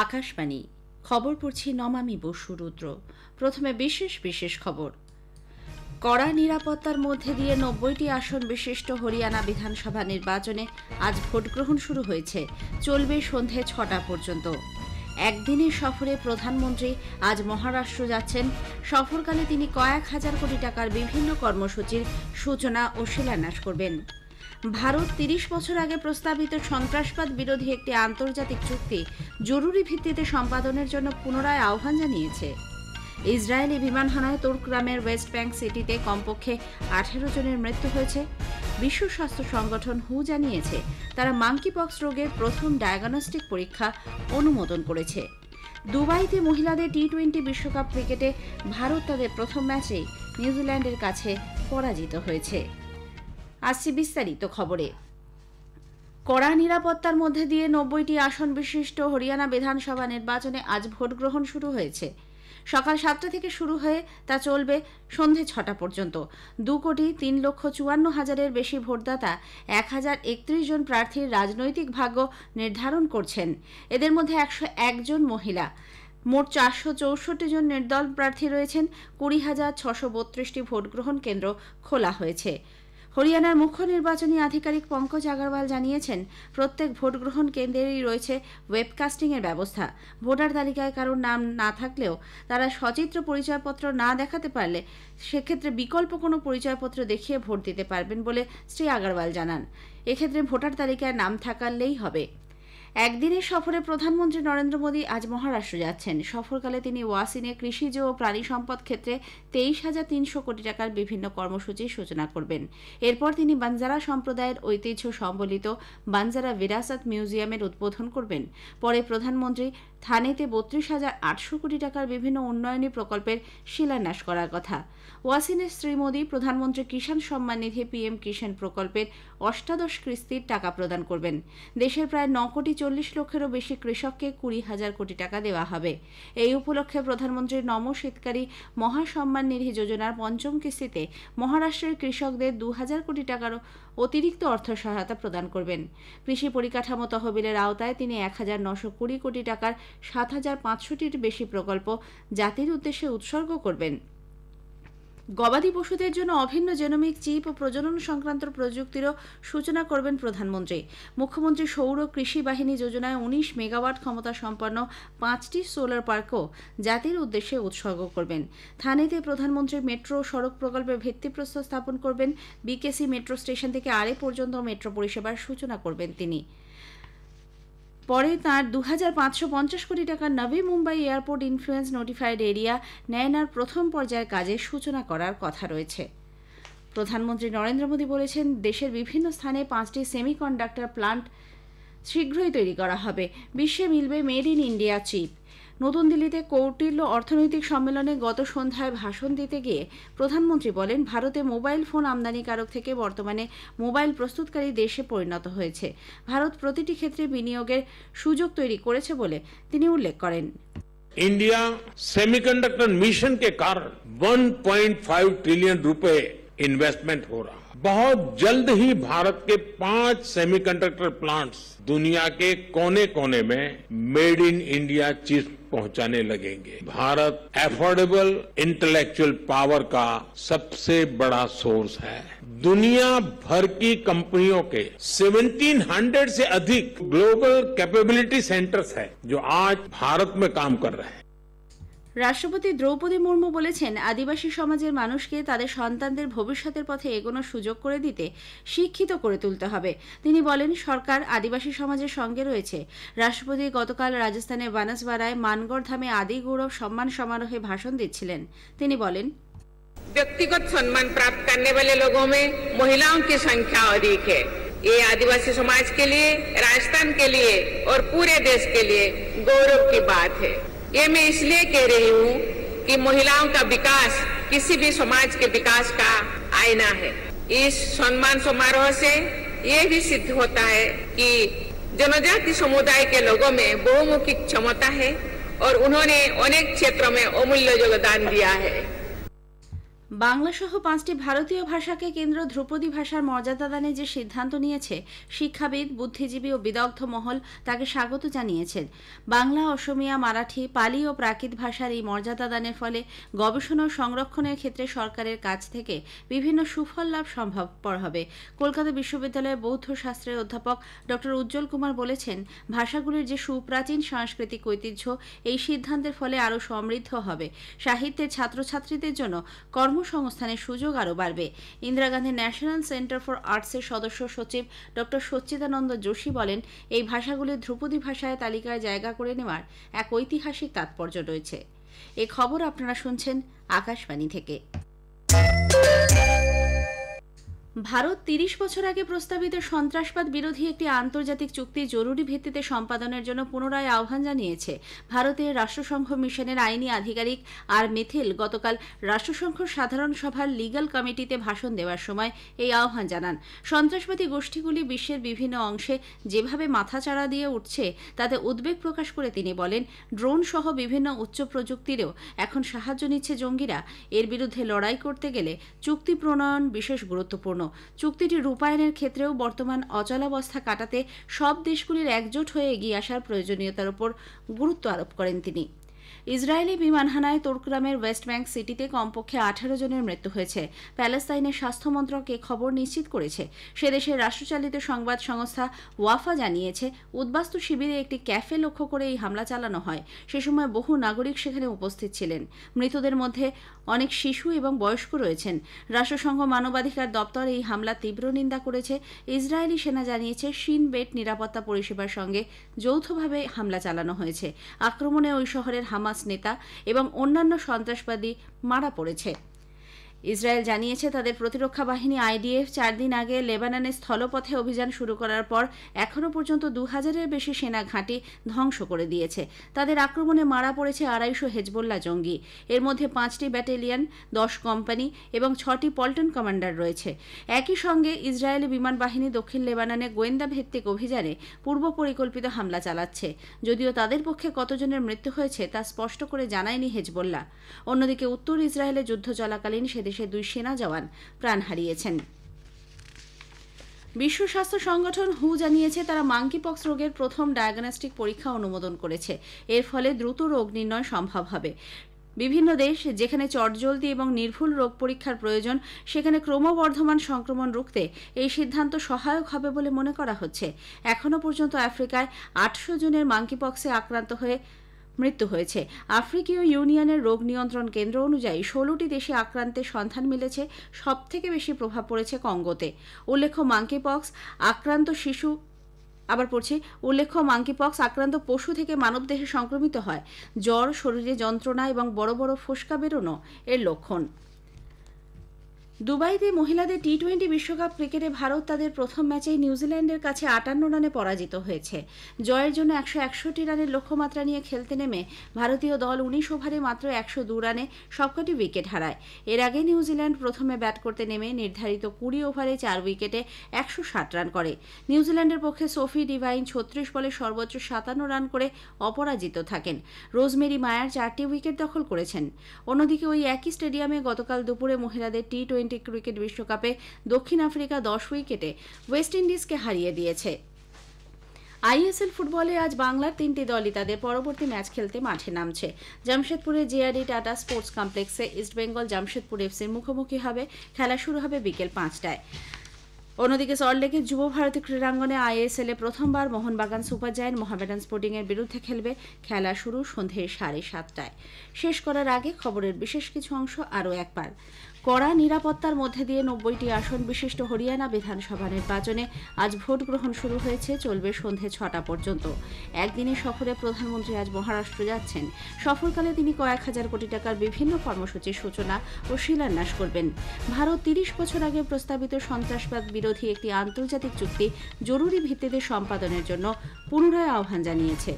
আকাশবাণী খবর পড়ছি নমামি বসু রুদ্র। প্রথমে বিশেষ খবর। কড়া নিরাপত্তার মধ্যে দিয়ে ৯০টি আসন বিশিষ্ট হরিয়ানা বিধানসভা নির্বাচনে আজ ভোটগ্রহণ শুরু হয়েছে, চলবে সন্ধে ৬টা পর্যন্ত। একদিনের সফরে প্রধানমন্ত্রী আজ মহারাষ্ট্র যাচ্ছেন। সফরকালে তিনি কয়েক হাজার কোটি টাকার বিভিন্ন কর্মসূচির সূচনা ও শিলান্যাস করবেন। ভারত ৩০ বছর আগে প্রস্তাবিত সন্ত্রাসবাদ বিরোধী একটি আন্তর্জাতিক চুক্তি জরুরি ভিত্তিতে সম্পাদনের জন্য পুনরায় আহ্বান জানিয়েছে। ইসরায়েলি বিমান হামলায় তুর্করামের ওয়েস্ট ব্যাংক সিটিতে কমপক্ষে ১৮ জনের মৃত্যু হয়েছে। বিশ্ব স্বাস্থ্য সংগঠন হু জানিয়েছে তারা মাঙ্কিপক্স রোগের প্রথম ডায়াগনস্টিক পরীক্ষা অনুমোদন করেছে। দুবাইতে মহিলাদের টি-20 বিশ্বকাপ ক্রিকেটে ভারত তাদের প্রথম ম্যাচেই নিউজিল্যান্ডের কাছে পরাজিত হয়েছে। আসছি বিস্তারিত খবরে। কড়া নিরাপত্তার মধ্যে দিয়ে ৯০টি আসন বিশিষ্ট হরিয়ানা বিধানসভা নির্বাচনে আজ ভোট গ্রহণ শুরু হয়েছে। সকাল ৭টা থেকে শুরু হয়ে তা চলবে সন্ধে ৬টা পর্যন্ত। ২,৩,৫৪,০০০-এর বেশি ভোটদাতা ১,০৩১ জন প্রার্থীর রাজনৈতিক ভাগ্য নির্ধারণ করছেন। এদের মধ্যে ১০১ জন মহিলা। মোট ৪৬৪ জন নির্দল প্রার্থী রয়েছেন। ২০,৬৩২টি ভোটগ্রহণ কেন্দ্র খোলা হয়েছে। হরিয়ানার মুখ্য নির্বাচনী আধিকারিক পঙ্কজ আগরওয়াল জানিয়েছেন প্রত্যেক ভোটগ্রহণ কেন্দ্রেরই রয়েছে ওয়েবকাস্টিংয়ের ব্যবস্থা। ভোটার তালিকায় কারোর নাম না থাকলেও তারা সচিত্র পরিচয়পত্র না দেখাতে পারলে সেক্ষেত্রে বিকল্প কোনো পরিচয়পত্র দেখিয়ে ভোট দিতে পারবেন বলে শ্রী আগরওয়াল জানান। এক্ষেত্রে ভোটার তালিকায় নাম থাকলেই হবে। একদিনের সফরে প্রধানমন্ত্রী নরেন্দ্র মোদী আজ মহারাষ্ট্র যাচ্ছেন। সফরকালে তিনি ওয়াসিনে কৃষিজ ও প্রাণী সম্পদ ক্ষেত্রে ২৩,৩০০ কোটি টাকার বিভিন্ন কর্মসূচির সূচনা করবেন। এরপর তিনি বাঞ্জারা সম্প্রদায়ের ঐতিহ্য সম্বলিত বাঞ্জারা বিরাসত মিউজিয়ামের উদ্বোধন করবেন। পরে প্রধানমন্ত্রী থানেতে ৩২,৮০০ কোটি টাকার বিভিন্ন উন্নয়নী প্রকল্পের শিলান্যাস করার কথা। ওয়াসিনে শ্রী মোদী প্রধানমন্ত্রী কিষাণ সম্মান নিধি PM কিষাণ প্রকল্পের ৮৮ কিস্তির টাকা প্রদান করবেন। দেশের প্রায় ৯,৪০,০০,০০০-এরও বেশি কৃষককে ২০,০০০ কোটি টাকা দেওয়া হবে। এই উপলক্ষে প্রধানমন্ত্রী নম শীতকারী মহাসম্মান নিধি যোজনার পঞ্চম কিস্তিতে মহারাষ্ট্রের কৃষকদের ২,০০০ কোটি টাকার অতিরিক্ত অর্থ সহায়তা প্রদান করবেন। কৃষি পরিকাঠামো তহবিলের আওতায় তিনি ১,৯২০ কোটি টাকার ৭,৫০০টির বেশি প্রকল্প জাতির উদ্দেশ্যে উৎসর্গ করবেন। গবাদি পশুদের জন্য অভিন্ন জেনোমিক চিপ ও প্রজনন সংক্রান্ত প্রযুক্তিরও সূচনা করবেন প্রধানমন্ত্রী। মুখ্যমন্ত্রী সৌর কৃষি বাহিনী যোজনায় ১৯ মেগাওয়াট ক্ষমতা সম্পন্ন ৫টি সোলার পার্কও জাতির উদ্দেশ্যে উৎসর্গ করবেন। থানেতে প্রধানমন্ত্রী মেট্রো সড়ক প্রকল্পের ভিত্তিপ্রস্তর স্থাপন করবেন। BKC মেট্রো স্টেশন থেকে আরে পর্যন্ত মেট্রো পরিষেবার সূচনা করবেন তিনি। পরে তাঁর ২,৫৫০ কোটি টাকার Navi Mumbai airport influence notified area নেয়নার প্রথম পর্যায়ের কাজের সূচনা করার কথা রয়েছে। প্রধানমন্ত্রী নরেন্দ্র মোদী বলেছেন দেশের বিভিন্ন স্থানে 5টি সেমিকন্ডাক্টর প্লান্ট শীঘ্রই তৈরি করা হবে। বিশ্বে মিলবে মেড ইন ইন্ডিয়া চিপ। নতুন দিল্লিতে কৌটিল্য অর্থনৈতিক সম্মেলনে গত সন্ধ্যায় ভাষণ দিতে গিয়ে প্রধানমন্ত্রী বলেন ভারতে মোবাইল ফোন আমদানিকারক থেকে বর্তমানে মোবাইল প্রস্তুতকারী দেশে পরিণত হয়েছে। ভারত প্রতিটি ক্ষেত্রে বিনিয়োগের সুযোগ তৈরি করেছে বলে তিনি উল্লেখ করেন। इंडिया सेमीकंडक्टर मिशन के कारण 1.5 ट्रिलियन रुपए इन्वेस्टमेंट हो रहा है। बहुत जल्द ही भारत के 5 सेमीकंडक्टर प्लांट्स दुनिया के कोने कोने में मेड इन इंडिया चिप्स पहुंचाने लगेंगे। भारत एफोर्डेबल इंटेलेक्चुअल पावर का सबसे बड़ा सोर्स है। दुनिया भर की कंपनियों के 1700 से अधिक ग्लोबल कैपेबिलिटी सेंटर्स हैं जो आज भारत में काम कर रहे हैं। রাষ্ট্রপতি দ্রৌপদী মুর্মু বলেছেন আদিবাসী সমাজের মানুষকে তাদের সন্তানদের ভবিষ্যতের পথে এগোনোর সুযোগ করে দিতে শিক্ষিত করে তুলতে হবে। তিনি বলেন সরকার আদিবাসী সমাজের সঙ্গে রয়েছে। রাষ্ট্রপতি গতকাল রাজস্থানের বানসবারায় মানগড় ধামে আদি গৌরব সম্মান সমারোহে ভাষণ দিচ্ছিলেন। তিনি বলেন व्यक्तिगत सम्मान प्राप्त करने वाले लोगों में महिलाओं की संख्या अधिक है। ये आदिवासी समाज के लिए, राजस्थान के लिए और पूरे देश के लिए गौरव की बात है। ये मैं इसलिए कह रही हूँ कि महिलाओं का विकास किसी भी समाज के विकास का आईना है। इस सम्मान समारोह से ये भी सिद्ध होता है कि जनजाति समुदाय के लोगों में बहुमुखी क्षमता है और उन्होंने अनेक क्षेत्रों में अमूल्य योगदान दिया है। বাংলাসহ 5টি ভারতীয় ভাষাকে কেন্দ্র ধ্রুপদী ভাষার মর্যাদা দানে যে সিদ্ধান্ত নিয়েছে, শিক্ষাবিদ, বুদ্ধিজীবী ও বিদগ্ধ মহল তাকে স্বাগত জানিয়েছেন। বাংলা, অসমিয়া, মারাঠি, পালি ও প্রাকৃত ভাষার এই মর্যাদা দানের ফলে গবেষণা ও সংরক্ষণের ক্ষেত্রে সরকারের কাছ থেকে বিভিন্ন সুফল লাভ সম্ভবপর হবে। কলকাতা বিশ্ববিদ্যালয়ের বৌদ্ধ শাস্ত্রের অধ্যাপক ড উজ্জ্বল কুমার বলেছেন, ভাষাগুলির যে সুপ্রাচীন সাংস্কৃতিক ঐতিহ্য এই সিদ্ধান্তের ফলে আরও সমৃদ্ধ হবে। সাহিত্যের ছাত্রছাত্রীদের জন্য কর্মসংস্থানের সুযোগ আরও বাড়বে। Indira Gandhi national centre for আর্টসের সদস্য সচিব ড সচ্চিদানন্দ যোশী বলেন, এই ভাষাগুলির ধ্রুপদী ভাষায় তালিকায় জায়গা করে নেওয়ার এক ঐতিহাসিক তাৎপর্য রয়েছে। এই খবর আপনারা শুনছেন আকাশবাণী থেকে। ভারত 30 বছর আগে প্রস্তাবিত সন্ত্রাসবাদ বিরোধী একটি আন্তর্জাতিক চুক্তি জরুরি ভিত্তিতে সম্পাদনের জন্য পুনরায় আহ্বান জানিয়েছে। ভারতের রাষ্ট্রসংঘ মিশনের আইনি আধিকারিক আর মিথিল গতকাল রাষ্ট্রসংঘ সাধারণ সভার লিগ্যাল কমিটিতে ভাষণ দেওয়ার সময় এই আহ্বান জানান। সন্ত্রাসবাদী গোষ্ঠীগুলি বিশ্বের বিভিন্ন অংশে যেভাবে মাথাচাড়া দিয়ে উঠছে তাতে উদ্বেগ প্রকাশ করে তিনি বলেন, ড্রোন সহ বিভিন্ন উচ্চ প্রযুক্তিরও এখন সাহায্য নিচ্ছে জঙ্গিরা। এর বিরুদ্ধে লড়াই করতে গেলে চুক্তি প্রণয়ন বিশেষ গুরুত্বপূর্ণ। চুক্তিটি রূপায়ণের ক্ষেত্রেও বর্তমান অচলাবস্থা কাটাতে সব দেশগুলির একজোট হয়ে এগিয়ে আসার প্রয়োজনীয়তার উপর গুরুত্ব আরোপ করেন তিনি। ইসরায়েলি বিমান হানায় তোরক্রামের ওয়েস্ট ব্যাংক সিটিতে কমপক্ষে 18 জনের মৃত্যু হয়েছে। প্যালেস্তাইনের স্বাস্থ্য মন্ত্রক এ খবর নিশ্চিত করেছে। সে দেশের রাষ্ট্রচালিত সংবাদ সংস্থা ওয়াফা জানিয়েছে, উদ্বাস্তু শিবিরে একটি ক্যাফে লক্ষ্য করে এই হামলা চালানো হয়। সে সময় বহু নাগরিক সেখানে উপস্থিত ছিলেন। মৃতদের মধ্যে অনেক শিশু এবং বয়স্ক রয়েছেন। রাষ্ট্রসংঘ মানবাধিকার দপ্তর এই হামলা তীব্র নিন্দা করেছে। ইসরায়েলি সেনা জানিয়েছে, শিন বেট নিরাপত্তা পরিষেবার সঙ্গে যৌথভাবে হামলা চালানো হয়েছে। আক্রমণে ওই শহরের হামাস নেতা এবং অন্যান্য সন্ত্রাসবাদী মারা পড়েছে। ইসরায়েল জানিয়েছে, তাদের প্রতিরক্ষা বাহিনী আইডিএফ 4 দিন আগে লেবাননের স্থলপথে অভিযান শুরু করার পর এখনও পর্যন্ত 2000-এর বেশি সেনা ঘাঁটি ধ্বংস করে দিয়েছে। তাদের আক্রমণে মারা পড়েছে 250 হেজবোল্লা জঙ্গি। এর মধ্যে 5টি ব্যাটালিয়ন, 10 কোম্পানি এবং 6টি পল্টন কমান্ডার রয়েছে। একই সঙ্গে ইসরায়েলি বিমান বাহিনী দক্ষিণ লেবাননে গোয়েন্দা ভিত্তিক অভিযানে পূর্ব পরিকল্পিত হামলা চালাচ্ছে। যদিও তাদের পক্ষে কতজনের মৃত্যু হয়েছে তা স্পষ্ট করে জানায়নি হেজবোল্লা। অন্যদিকে উত্তর ইসরায়েলে যুদ্ধ চলাকালীন সেদেশে 2 সেনা জওয়ান প্রাণ হারিয়েছেন। বিশ্ব স্বাস্থ্য সংগঠন হু জানিয়েছে, তারা মাঙ্কিপক্স রোগের প্রথম ডায়াগনস্টিক পরীক্ষা অনুমোদন করেছে। এর ফলে দ্রুত রোগ নির্ণয় সম্ভব হবে। বিভিন্ন দেশ যেখানে চটজলদি এবং নির্ভুল রোগ পরীক্ষার প্রয়োজন, সেখানে ক্রমবর্ধমান সংক্রমণ রুখতে এই সিদ্ধান্ত সহায়ক হবে বলে মনে করা হচ্ছে। এখনও পর্যন্ত আফ্রিকায় 800 জনের মাঙ্কিপক্সে আক্রান্ত হয়ে মৃত্যু হয়েছে। আফ্রিকীয় ইউনিয়নের রোগ নিয়ন্ত্রণ কেন্দ্র অনুযায়ী 16টি দেশে আক্রান্তের সন্ধান মিলেছে। সবথেকে বেশি প্রভাব পড়েছে কঙ্গোতে। উল্লেখ্য, মাঙ্কিপক্স আক্রান্ত পশু থেকে মানবদেহে সংক্রমিত হয়। জ্বর, শরীরে যন্ত্রণা এবং বড় বড় ফোসকা বেরোনো এর লক্ষণ। দুবাইতে মহিলাদের টি-20 বিশ্বকাপ ক্রিকেটে ভারত তাদের প্রথম ম্যাচেই নিউজিল্যান্ডের কাছে 58 রানে পরাজিত হয়েছে। জয়ের জন্য 161 রানের লক্ষ্যমাত্রা নিয়ে খেলতে নেমে ভারতীয় দল 19 ওভারে মাত্র 102 রানে সবকটি উইকেট হারায়। এর আগে নিউজিল্যান্ড প্রথমে ব্যাট করতে নেমে নির্ধারিত 20 ওভারে 4 উইকেটে 160 রান করে। নিউজিল্যান্ডের পক্ষে সোফি ডিভাইন 36 বলে সর্বোচ্চ 57 রান করে অপরাজিত থাকেন। রোজমেরি মায়ার 4টি উইকেট দখল করেছেন। অন্যদিকে ওই একই স্টেডিয়ামে গতকাল দুপুরে মহিলাদের টি-20 ক্রিকেট বিশ্বকাপে দক্ষিণ আফ্রিকা 10 উইকেটে ওয়েস্ট ইন্ডিজকে হারিয়ে দিয়েছে। আইএসএল ফুটবলে আজ বাংলার 3টি দলই তাদের পরবর্তী ম্যাচ খেলতে মাঠে নামছে। জামশেদপুরে জেআরডি টাটা স্পোর্টস কমপ্লেক্সে ইস্টবেঙ্গল জামশেদপুর এফসির মুখোমুখি হবে। খেলা শুরু হবে বিকেল 5টায়। অন্যদিকে সল্টলেকের যুব ভারতী ক্রীড়াঙ্গনে আইএসএল এ প্রথমবার Mohun Bagan super giant Mohammedan sporting এর বিরুদ্ধে খেলবে। খেলা শুরু সন্ধ্যে 7:30টায়। শেষ করার আগে খবরের বিশেষ কিছু অংশ আরও একবার। কড়া নিরাপত্তার মধ্যে দিয়ে 90টি আসন বিশিষ্ট হরিয়ানা বিধানসভা নির্বাচনে আজ ভোট গ্রহণ শুরু হয়েছে, চলবে সন্ধ্যে 6টা পর্যন্ত। একদিনের সফরে প্রধানমন্ত্রী আজ মহারাষ্ট্র যাচ্ছেন। সফরকালে তিনি কয়েক হাজার কোটি টাকার বিভিন্ন কর্মসূচির সূচনা ও শিলান্যাস করবেন। ভারত 30 বছর আগে প্রস্তাবিত সন্ত্রাসবাদ বিরোধী একটি আন্তর্জাতিক চুক্তি জরুরি ভিত্তিতে সম্পাদনের জন্য পুনরায় আহ্বান জানিয়েছে।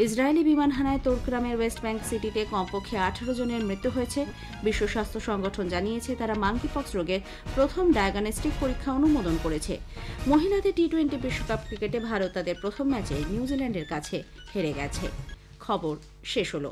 ইসরায়েলি বিমান হানায় তোরক্রামের ওয়েস্ট ব্যাংক সিটিতে কমপক্ষে 18 জনের মৃত্যু হয়েছে। বিশ্ব স্বাস্থ্য সংগঠন জানিয়েছে, তারা মাঙ্কিপক্স রোগের প্রথম ডায়াগনস্টিক পরীক্ষা অনুমোদন করেছে। মহিলাদের টি-20 বিশ্বকাপ ক্রিকেটে ভারত তাদের প্রথম ম্যাচে নিউজিল্যান্ডের কাছে হেরে গেছে। খবর শেষ হলো।